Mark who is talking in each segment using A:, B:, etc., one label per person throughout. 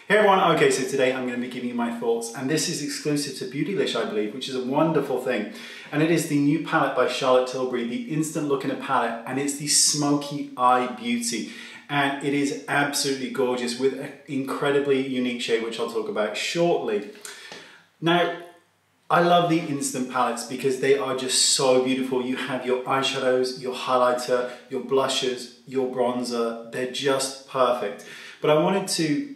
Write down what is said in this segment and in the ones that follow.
A: Hey everyone, okay, so today I'm going to be giving you my thoughts, and this is exclusive to Beautylish, I believe, which is a wonderful thing. And it is the new palette by Charlotte Tilbury, the Instant Look in a palette, and it's the Smoky Eye Beauty. And it is absolutely gorgeous with an incredibly unique shade, which I'll talk about shortly. Now, I love the instant palettes because they are just so beautiful. You have your eyeshadows, your highlighter, your blushes, your bronzer. They're just perfect. But I wanted to,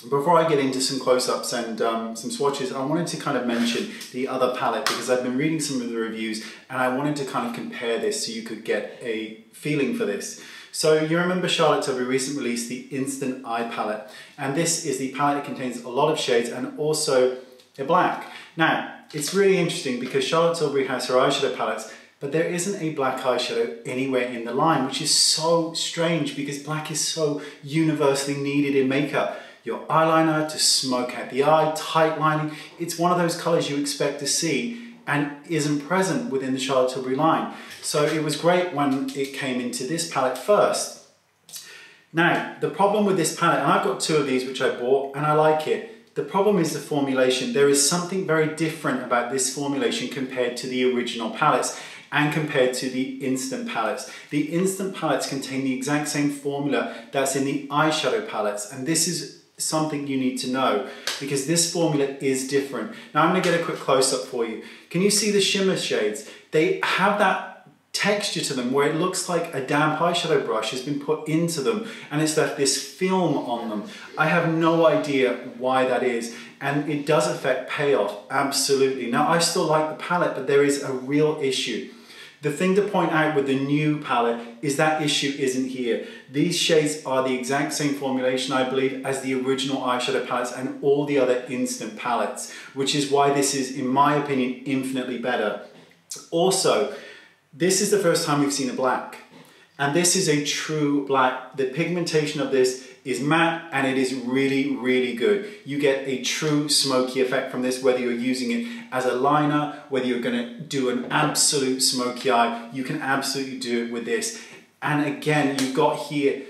A: before I get into some close-ups and some swatches, I wanted to kind of mention the other palette because I've been reading some of the reviews and I wanted to kind of compare this so you could get a feeling for this. So you remember Charlotte Tilbury recently released the Instant Eye Palette, and this is the palette that contains a lot of shades and also a black. Now, it's really interesting because Charlotte Tilbury has her eyeshadow palettes, but there isn't a black eyeshadow anywhere in the line, which is so strange because black is so universally needed in makeup. Your eyeliner to smoke out the eye, tight lining, it's one of those colors you expect to see and isn't present within the Charlotte Tilbury line. So it was great when it came into this palette first. Now, the problem with this palette, and I've got two of these which I bought and I like it, the problem is the formulation. There is something very different about this formulation compared to the original palettes and compared to the instant palettes. The instant palettes contain the exact same formula that's in the eyeshadow palettes, and this is something you need to know because this formula is different. Now I'm going to get a quick close-up for you. Can you see the shimmer shades? They have that texture to them where it looks like a damp eyeshadow brush has been put into them and it's left this film on them. I have no idea why that is, and it does affect payoff, absolutely. Now I still like the palette, but there is a real issue. The thing to point out with the new palette is that issue isn't here. These shades are the exact same formulation, I believe, as the original eyeshadow palettes and all the other instant palettes, which is why this is, in my opinion, infinitely better. Also, this is the first time we've seen a black, and this is a true black. The pigmentation of this is matte and it is really, really good. You get a true smoky effect from this, whether you're using it as a liner, whether you're gonna do an absolute smoky eye, you can absolutely do it with this. And again, you've got here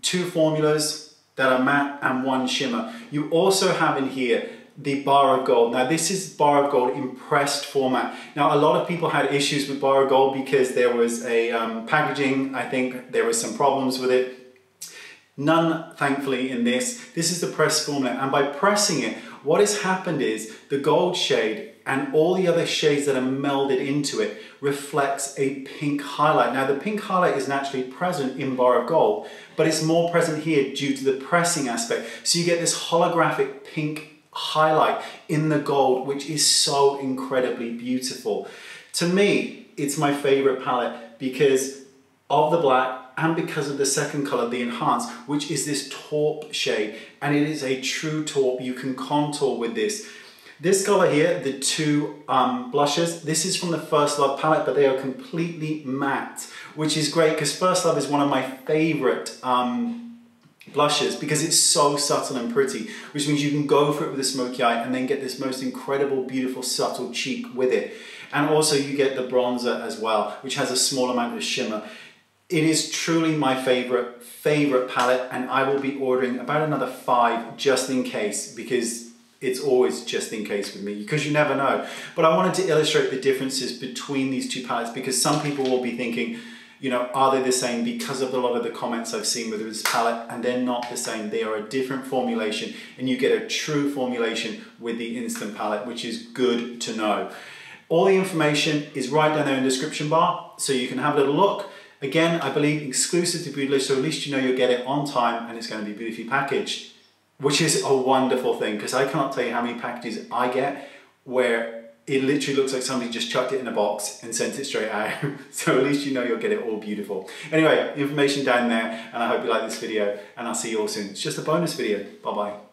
A: two formulas that are matte and one shimmer. You also have in here the bar of gold. Now this is bar of gold in pressed format. Now a lot of people had issues with bar of gold because there was a packaging, I think there was some problems with it. None, thankfully, in this. This is the pressed formula, and by pressing it, what has happened is the gold shade and all the other shades that are melded into it reflects a pink highlight. Now the pink highlight is naturally present in bar of gold, but it's more present here due to the pressing aspect. So you get this holographic pink highlight in the gold, which is so incredibly beautiful. To me, it's my favorite palette because of the black and because of the second color, the Enhance, which is this taupe shade, and it is a true taupe. You can contour with this. This color here, the two blushes, this is from the First Love palette, but they are completely matte, which is great because First Love is one of my favorite blushes because it's so subtle and pretty, which means you can go for it with a smoky eye and then get this most incredible, beautiful, subtle cheek with it. And also you get the bronzer as well, which has a small amount of shimmer. It is truly my favorite palette, and I will be ordering about another 5 just in case, because it's always just in case with me, because you never know. But I wanted to illustrate the differences between these two palettes because some people will be thinking, you know, are they the same, because of a lot of the comments I've seen with this palette, and they're not the same. They are a different formulation, and you get a true formulation with the instant palette, which is good to know. All the information is right down there in the description bar, so you can have a little look. Again, I believe exclusive to Beautylish, so at least you know you'll get it on time and it's going to be beautifully packaged, which is a wonderful thing because I cannot tell you how many packages I get where it literally looks like somebody just chucked it in a box and sent it straight out. So at least you know you'll get it all beautiful. Anyway, information down there, and I hope you like this video, and I'll see you all soon. It's just a bonus video. Bye-bye.